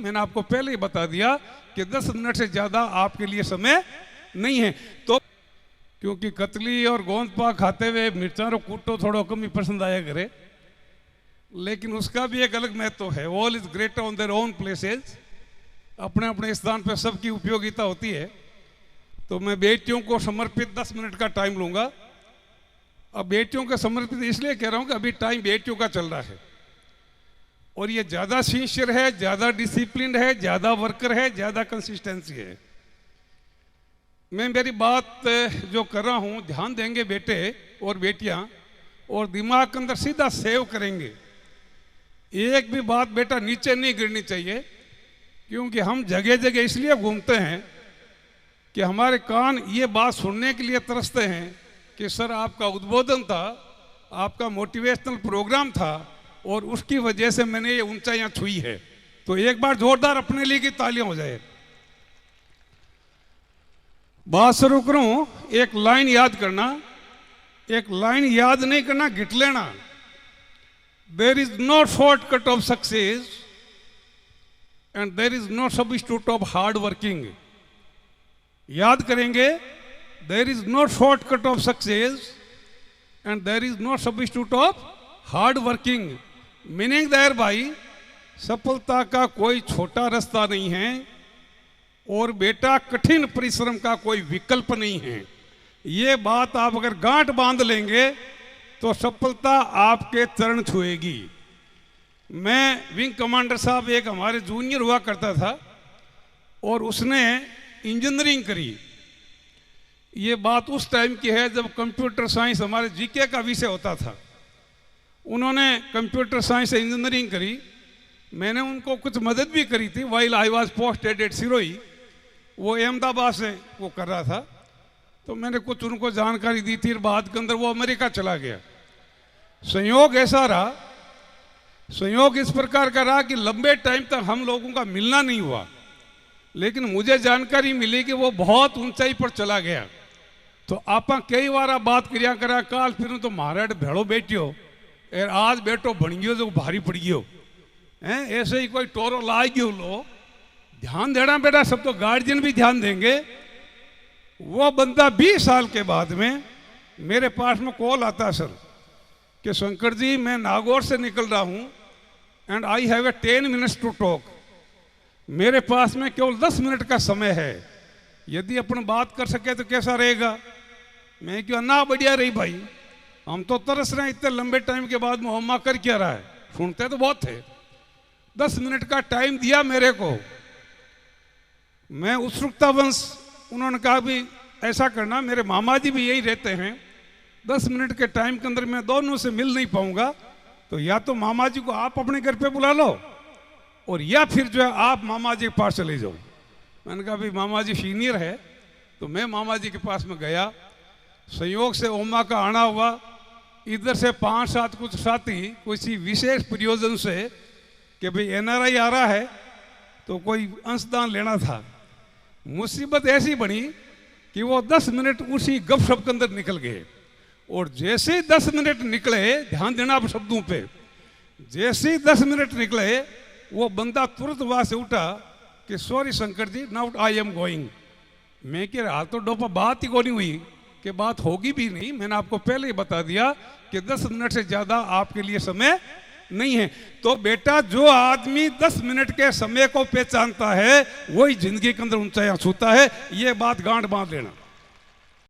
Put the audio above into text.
मैंने आपको पहले ही बता दिया कि 10 मिनट से ज़्यादा आपके लिए समय नहीं है। तो क्योंकि कतली और गोंद पाक खाते हुए मिर्चा रो कूटो थोड़ो कम ही पसंद आया करे, लेकिन उसका भी एक अलग महत्व है। All is greater on their own places, अपने अपने स्थान पर सबकी उपयोगिता होती है। तो मैं बेटियों को समर्पित 10 मिनट का टाइम लूँगा। अब बेटियों का समर्पित इसलिए कह रहा हूँ कि अभी टाइम बेटियों का चल रहा है और ये ज़्यादा सिंसियर है, ज़्यादा डिसिप्लिन है, ज़्यादा वर्कर है, ज़्यादा कंसिस्टेंसी है। मैं मेरी बात जो कर रहा हूँ ध्यान देंगे बेटे और बेटियाँ, और दिमाग के अंदर सीधा सेव करेंगे। एक भी बात बेटा नीचे नहीं गिरनी चाहिए, क्योंकि हम जगह जगह इसलिए घूमते हैं कि हमारे कान ये बात सुनने के लिए तरसते हैं कि सर आपका उद्बोधन था, आपका मोटिवेशनल प्रोग्राम था और उसकी वजह से मैंने ये ऊंचाइयां छुई है। तो एक बार जोरदार अपने लिए की तालियां हो जाए। बात शुरू करूं, एक लाइन याद करना, एक लाइन याद नहीं करना, गिट लेना। There is no shortcut of success and there is no substitute of hard working. याद करेंगे, there is no shortcut of success and there is no substitute of hard working. Meaning there भाई, सफलता का कोई छोटा रास्ता नहीं है और बेटा कठिन परिश्रम का कोई विकल्प नहीं है। ये बात आप अगर गांठ बांध लेंगे तो सफलता आपके चरण छुएगी। मैं विंग कमांडर साहब एक हमारे जूनियर हुआ करता था और उसने इंजीनियरिंग करी। ये बात उस टाइम की है जब कंप्यूटर साइंस हमारे जीके का विषय होता था। उन्होंने कंप्यूटर साइंस से इंजीनियरिंग करी, मैंने उनको कुछ मदद भी करी थी while I was posted at Sirohi. वो अहमदाबाद से वो कर रहा था, तो मैंने कुछ उनको जानकारी दी थी। बाद के अंदर वो अमेरिका चला गया। संयोग ऐसा रहा, संयोग इस प्रकार का रहा कि लंबे टाइम तक हम लोगों का मिलना नहीं हुआ, लेकिन मुझे जानकारी मिली कि वो बहुत ऊंचाई पर चला गया। तो आप कई बार बात करिया करा, काल फिर तो महाराज भेड़ो बैठियो यार, आज बेटो बन गयो जो भारी पड़ गयो है, ऐसे ही कोई टोरो ला गयो लो। ध्यान देना बेटा, सब तो गार्जियन भी ध्यान देंगे। वो बंदा 20 साल के बाद में मेरे पास में कॉल आता सर कि शंकर जी मैं नागौर से निकल रहा हूँ and I have a 10 minutes to talk. मेरे पास में केवल 10 मिनट का समय है, यदि अपन बात कर सके तो कैसा रहेगा। मैं क्यों ना, बढ़िया रही भाई, हम तो तरस रहे हैं इतने लंबे टाइम के बाद मोहम्मा कर क्या रहा है। सुनते तो बहुत थे, 10 मिनट का टाइम दिया मेरे को। मैं उत्सुकतावंश उन्होंने कहा भी ऐसा करना, मेरे मामा जी भी यही रहते हैं, 10 मिनट के टाइम के अंदर मैं दोनों से मिल नहीं पाऊंगा, तो या तो मामा जी को आप अपने घर पे बुला लो और या फिर जो है आप मामा जी के पास चले जाओ। मैंने कहा भाई मामा जी सीनियर है, तो मैं मामा जी के पास में गया। संयोग से ओमा का आना हुआ, इधर से 5-7 कुछ साथी किसी विशेष प्रयोजन से कि भाई एनआरआई आ रहा है तो कोई अंशदान लेना था। मुसीबत ऐसी बनी कि वो 10 मिनट उसी गपशप के अंदर निकल गए, और जैसे ही 10 मिनट निकले, ध्यान देना आप शब्दों पे, जैसे ही 10 मिनट निकले वो बंदा तुरंत वहां से उठा कि sorry Shankar ji now I am going. मैं कह रहा तो डोपा बात ही को नहीं हुई कि बात होगी भी नहीं। मैंने आपको पहले ही बता दिया कि 10 मिनट से ज्यादा आपके लिए समय नहीं है। तो बेटा जो आदमी 10 मिनट के समय को पहचानता है वही जिंदगी के अंदर ऊंचाइयां छूता है। ये बात गांठ बांध लेना।